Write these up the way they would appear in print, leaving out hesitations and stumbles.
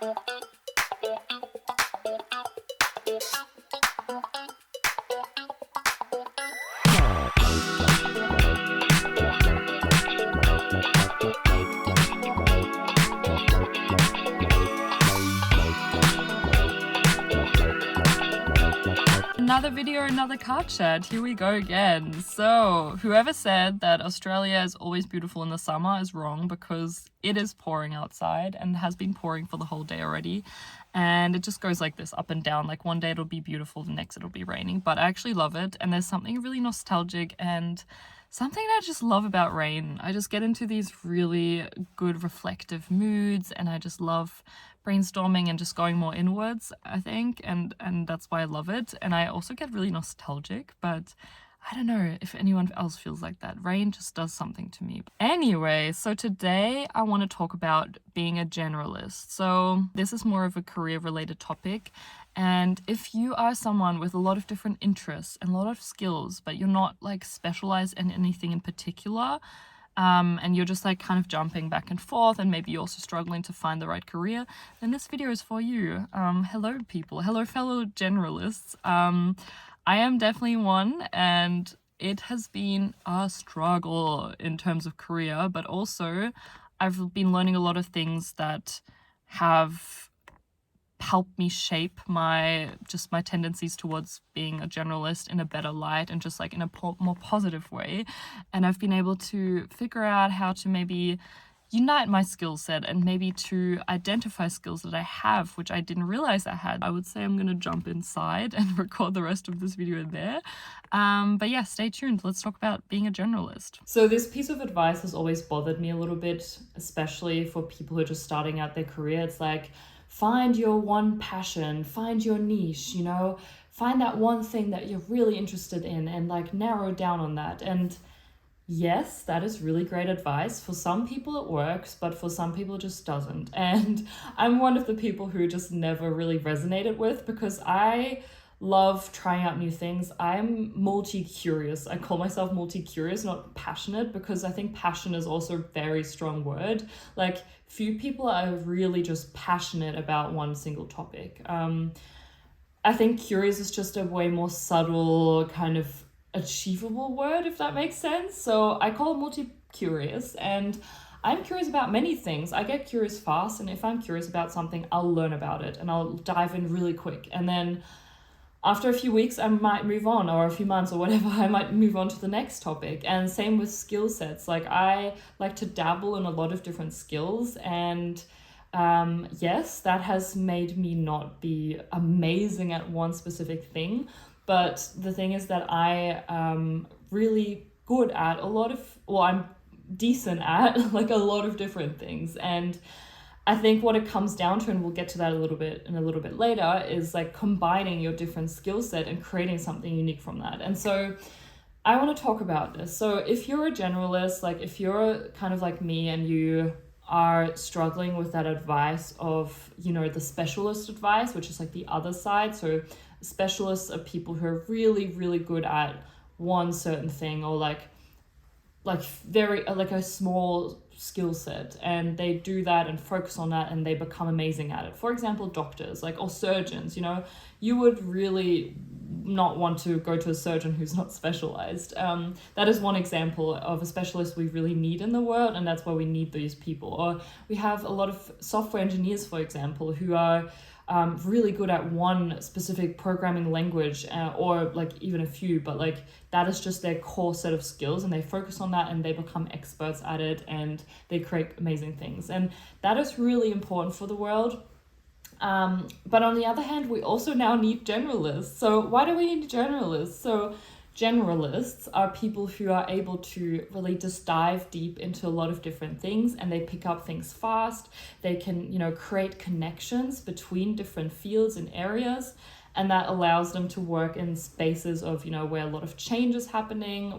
Another video, another card chat. Here we go again. So whoever said that Australia is always beautiful in the summer is wrong, because it is pouring outside and has been pouring for the whole day already. And it just goes like this, up and down. Like one day it'll be beautiful, the next it'll be raining. But I actually love it. And there's something really nostalgic and something I just love about rain. I just get into these really good reflective moods, and I just love brainstorming and just going more inwards, I think, and that's why I love it. And I also get really nostalgic, but I don't know if anyone else feels like that. Rain just does something to me. Anyway, so today I want to talk about being a generalist. So this is more of a career-related topic. And if you are someone with a lot of different interests and a lot of skills, but you're not like specialized in anything in particular, and you're just like kind of jumping back and forth, and maybe you're also struggling to find the right career, then this video is for you. Hello people, hello fellow generalists. I am definitely one, and it has been a struggle in terms of career, but also I've been learning a lot of things that have helped me shape my tendencies towards being a generalist in a better light, and just like in a more positive way. And I've been able to figure out how to maybe unite my skill set, and maybe to identify skills that I have which I didn't realize I had. I would say I'm gonna jump inside and record the rest of this video there. But yeah, stay tuned. Let's talk about being a generalist. So this piece of advice has always bothered me a little bit, especially for people who are just starting out their career. It's like, find your one passion, find your niche, you know, find that one thing that you're really interested in, and like narrow down on that. And yes, that is really great advice. For some people it works, but for some people it just doesn't. And I'm one of the people who just never really resonated with, because I love trying out new things. I'm multi-curious. I call myself multi-curious, not passionate, because I think passion is also a very strong word. Like, few people are really just passionate about one single topic. I think curious is just a way more subtle, kind of achievable word, if that makes sense. So I call it multi-curious, and I'm curious about many things. I get curious fast, and if I'm curious about something, I'll learn about it and I'll dive in really quick. And then after a few weeks, I might move on, or a few months or whatever, I might move on to the next topic. And same with skill sets. Like, I like to dabble in a lot of different skills, and yes, that has made me not be amazing at one specific thing. But the thing is that I am really good at I'm decent at like a lot of different things. And I think what it comes down to, and we'll get to that a little bit later, is like combining your different skill set and creating something unique from that. And so I want to talk about this. So if you're a generalist, like if you're kind of like me and you are struggling with that advice of, you know, the specialist advice, which is like the other side. So specialists are people who are really, really good at one certain thing, or like very like a small skill set, and they do that and focus on that and they become amazing at it. For example, doctors, like, or surgeons, you know, you would really not want to go to a surgeon who's not specialized. That is one example of a specialist we really need in the world, and that's why we need these people. Or we have a lot of software engineers, for example, who are really good at one specific programming language, or like even a few, but like that is just their core set of skills, and they focus on that and they become experts at it and they create amazing things. And that is really important for the world. But on the other hand, we also now need generalists. So why do we need generalists? So generalists are people who are able to really just dive deep into a lot of different things, and they pick up things fast. They can, you know, create connections between different fields and areas, and that allows them to work in spaces of, you know, where a lot of change is happening,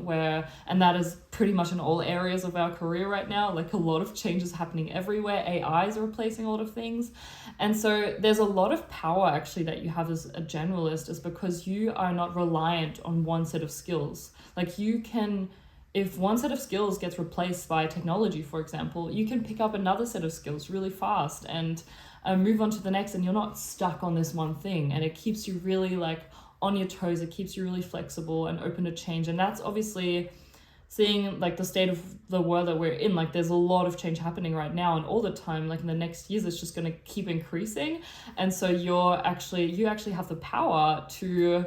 and that is pretty much in all areas of our career right now. Like, a lot of change is happening everywhere. AI is replacing a lot of things. And so there's a lot of power actually that you have as a generalist, is because you are not reliant on one set of skills. Like, you can if one set of skills gets replaced by technology, for example, you can pick up another set of skills really fast and move on to the next, and you're not stuck on this one thing. And it keeps you really like on your toes. It keeps you really flexible and open to change. And that's obviously seeing like the state of the world that we're in. Like there's a lot of change happening right now, and all the time, like in the next years, it's just going to keep increasing. And so you actually have the power to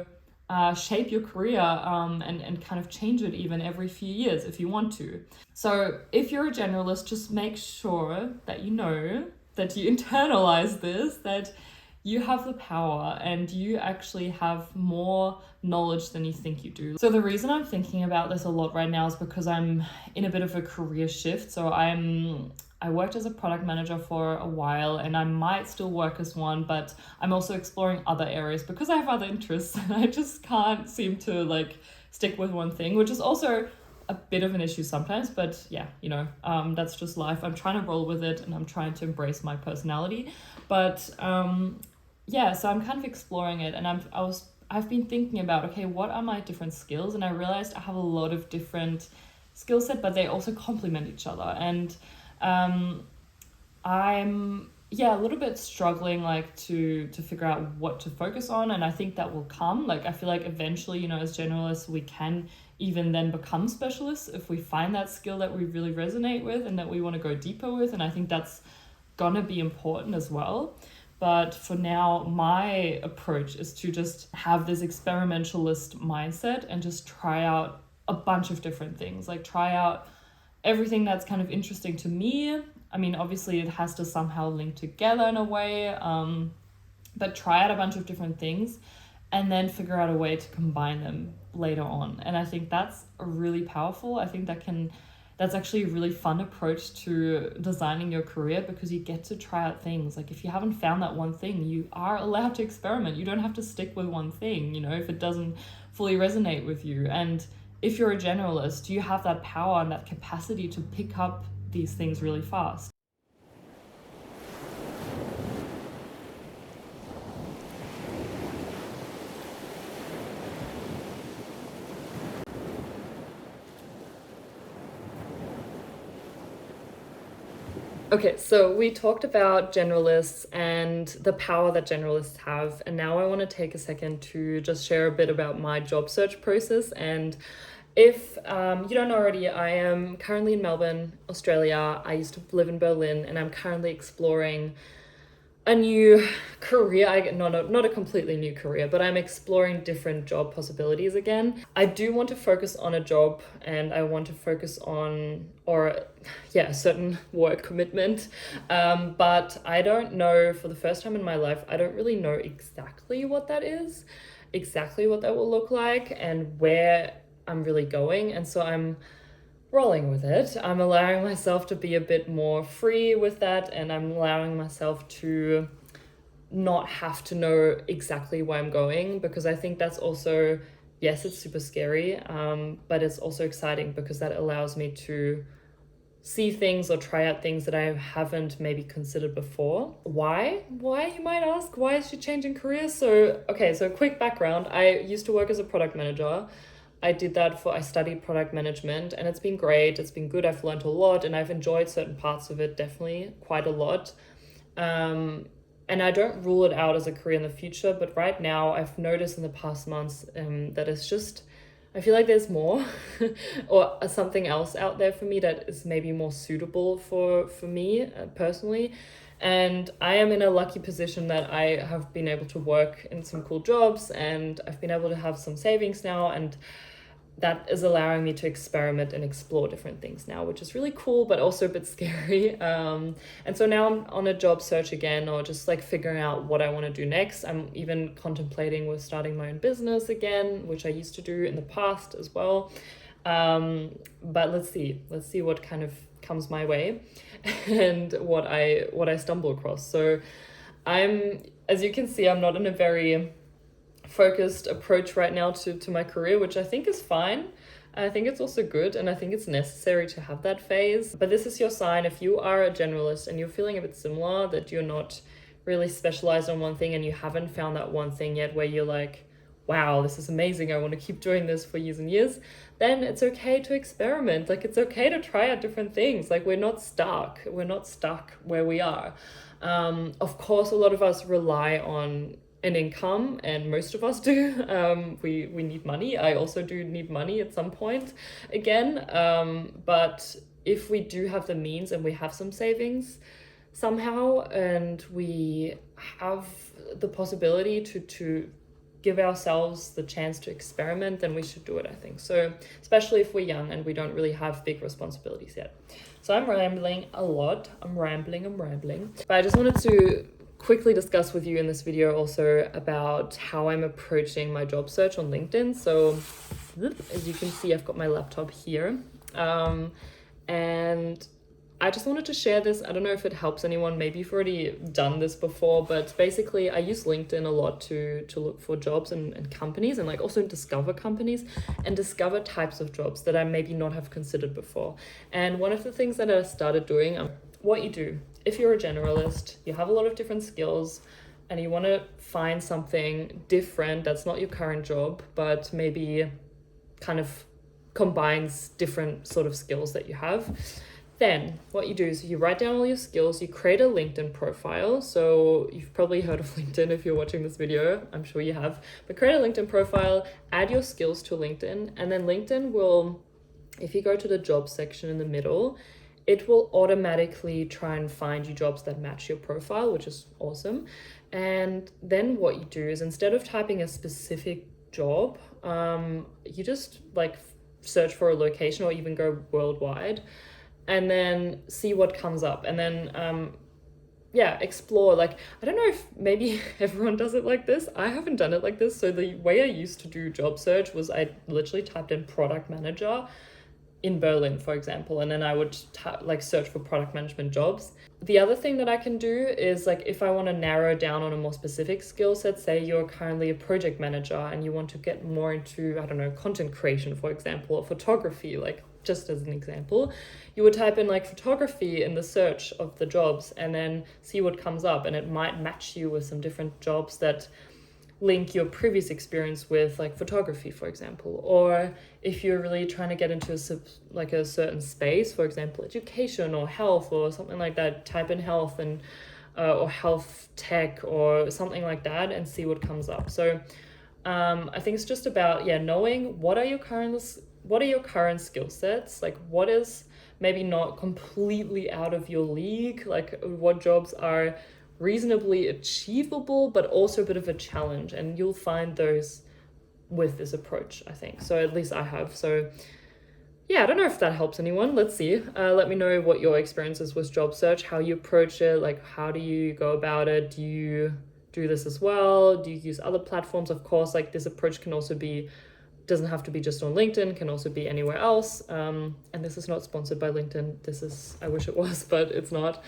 shape your career and kind of change it even every few years if you want to. So if you're a generalist, just make sure that you know, that you internalize this, that you have the power and you actually have more knowledge than you think you do. So the reason I'm thinking about this a lot right now is because I'm in a bit of a career shift. So I worked as a product manager for a while, and I might still work as one, but I'm also exploring other areas because I have other interests and I just can't seem to like stick with one thing, which is also a bit of an issue sometimes, but yeah, you know, that's just life. I'm trying to roll with it and I'm trying to embrace my personality. But yeah, so I'm kind of exploring it, and I've been thinking about, okay, what are my different skills? And I realized I have a lot of different skill set, but they also complement each other. And I'm a little bit struggling like to figure out what to focus on, and I think that will come. Like I feel like eventually, you know, as generalists, we can even then become specialists if we find that skill that we really resonate with and that we want to go deeper with. And I think that's gonna be important as well. But for now, my approach is to just have this experimentalist mindset and just try out a bunch of different things. Like try out everything that's kind of interesting to me. I mean, obviously it has to somehow link together in a way, but try out a bunch of different things and then figure out a way to combine them later on. And I think that's really powerful. I think that's actually a really fun approach to designing your career, because you get to try out things. Like if you haven't found that one thing, you are allowed to experiment. You don't have to stick with one thing, you know, if it doesn't fully resonate with you. And if you're a generalist, you have that power and that capacity to pick up these things really fast. Okay, so we talked about generalists and the power that generalists have, and now I want to take a second to just share a bit about my job search process. And if you don't know already, I am currently in Melbourne, Australia. I used to live in Berlin, and I'm currently exploring a new career. Not a completely new career, but I'm exploring different job possibilities again. I do want to focus on a job, and I want to focus on, a certain work commitment. But I don't know, for the first time in my life, I don't really know exactly what that is, exactly what that will look like, and where I'm really going. And so I'm rolling with it. I'm allowing myself to be a bit more free with that, and I'm allowing myself to not have to know exactly where I'm going, because I think that's also, yes, it's super scary, but it's also exciting because that allows me to see things or try out things that I haven't maybe considered before. Why, you might ask? Why is she changing careers? So quick background. I used to work as a product manager. I studied product management, and it's been great. It's been good. I've learned a lot, and I've enjoyed certain parts of it, definitely quite a lot. And I don't rule it out as a career in the future, but right now I've noticed in the past months that it's just, I feel like there's more or something else out there for me that is maybe more suitable for me personally. And I am in a lucky position that I have been able to work in some cool jobs, and I've been able to have some savings now, and that is allowing me to experiment and explore different things now, which is really cool, but also a bit scary. And so now I'm on a job search again, or just like figuring out what I want to do next. I'm even contemplating with starting my own business again, which I used to do in the past as well. But let's see what kind of comes my way and what I stumble across. So as you can see, I'm not in a very focused approach right now to my career, which I think is fine. I think it's also good, and I think it's necessary to have that phase. But this is your sign. If you are a generalist and you're feeling a bit similar, that you're not really specialized on one thing and you haven't found that one thing yet where you're like, wow, this is amazing, I want to keep doing this for years and years, then it's okay to experiment. Like, it's okay to try out different things. Like, we're not stuck where we are. Of course, a lot of us rely on an income, and most of us do. We need money. I also do need money at some point again, but if we do have the means and we have some savings somehow, and we have the possibility to give ourselves the chance to experiment, then we should do it, I think. So especially if we're young and we don't really have big responsibilities yet. So I'm rambling a lot. I'm rambling. But I just wanted to quickly discuss with you in this video also about how I'm approaching my job search on LinkedIn. So as you can see, I've got my laptop here. And I just wanted to share this. I don't know if it helps anyone. Maybe you've already done this before, but basically I use LinkedIn a lot to look for jobs and companies, and like also discover companies and discover types of jobs that I maybe not have considered before. And one of the things that I started doing, what you do, if you're a generalist, you have a lot of different skills and you want to find something different that's not your current job, but maybe kind of combines different sort of skills that you have. Then what you do is you write down all your skills, you create a LinkedIn profile. So you've probably heard of LinkedIn if you're watching this video, I'm sure you have, but create a LinkedIn profile, add your skills to LinkedIn, and then LinkedIn will, if you go to the job section in the middle, it will automatically try and find you jobs that match your profile, which is awesome. And then what you do is, instead of typing a specific job, you just like search for a location or even go worldwide, and then see what comes up. And then, explore. Like, I don't know if maybe everyone does it like this. I haven't done it like this. So the way I used to do job search was I literally typed in product manager in Berlin, for example, and then I would search for product management jobs. The other thing that I can do is, like, if I want to narrow down on a more specific skill set, say you're currently a project manager and you want to get more into, I don't know, content creation, for example, or photography, like just as an example, you would type in like photography in the search of the jobs and then see what comes up, and it might match you with some different jobs that link your previous experience with, like photography, for example. Or if you're really trying to get into a certain space, for example, education or health or something like that, type in health and or health tech or something like that and see what comes up. So I think it's just about knowing what are your current skill sets, like what is maybe not completely out of your league, like what jobs are reasonably achievable but also a bit of a challenge, and you'll find those with this approach, I think. So at least I have. So I don't know if that helps anyone. Let's see. Let me know what your experience is with job search, how you approach it, like how do you go about it? Do you do this as well? Do you use other platforms? Of course, like this approach can also be, doesn't have to be just on LinkedIn, can also be anywhere else. And this is not sponsored by LinkedIn. This is, I wish it was, but it's not.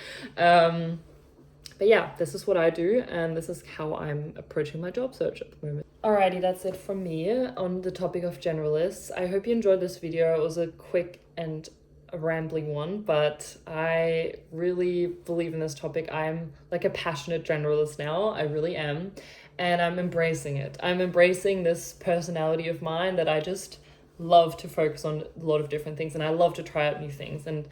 But this is what I do, and this is how I'm approaching my job search at the moment. Alrighty, that's it from me on the topic of generalists. I hope you enjoyed this video. It was a quick and a rambling one, but I really believe in this topic. I'm like a passionate generalist now. I really am. And I'm embracing it. I'm embracing this personality of mine that I just love to focus on a lot of different things, and I love to try out new things. And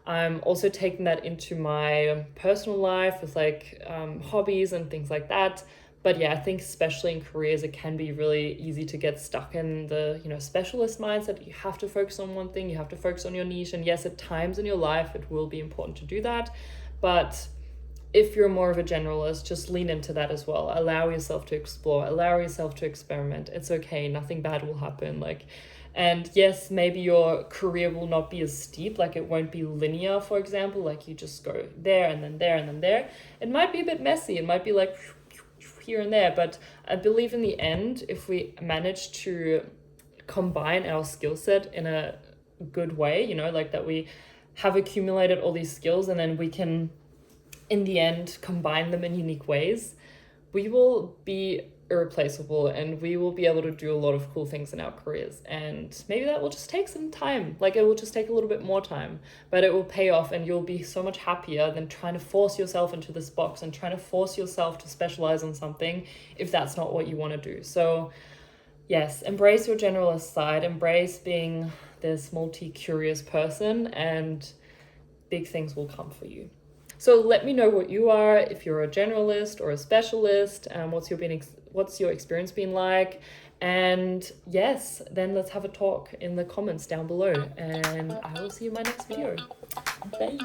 I'm also taking that into my personal life with like hobbies and things like that. But I think especially in careers, it can be really easy to get stuck in the, specialist mindset. You have to focus on one thing, you have to focus on your niche. And yes, at times in your life, it will be important to do that. But if you're more of a generalist, just lean into that as well. Allow yourself to explore, allow yourself to experiment. It's okay, nothing bad will happen. And yes, maybe your career will not be as steep, like it won't be linear, for example, like you just go there and then there and then there. It might be a bit messy, it might be like here and there, but I believe in the end, if we manage to combine our skill set in a good way, like that we have accumulated all these skills and then we can, in the end, combine them in unique ways, we will be irreplaceable and we will be able to do a lot of cool things in our careers. And maybe that will just take some time, like it will just take a little bit more time, but it will pay off and you'll be so much happier than trying to force yourself into this box and trying to force yourself to specialize on something if that's not what you want to do. So Yes, embrace your generalist side, embrace being this multi-curious person, and big things will come for you. So let me know what you are, if you're a generalist or a specialist, what's your experience been like? And yes, then let's have a talk in the comments down below, and I will see you in my next video. Bye.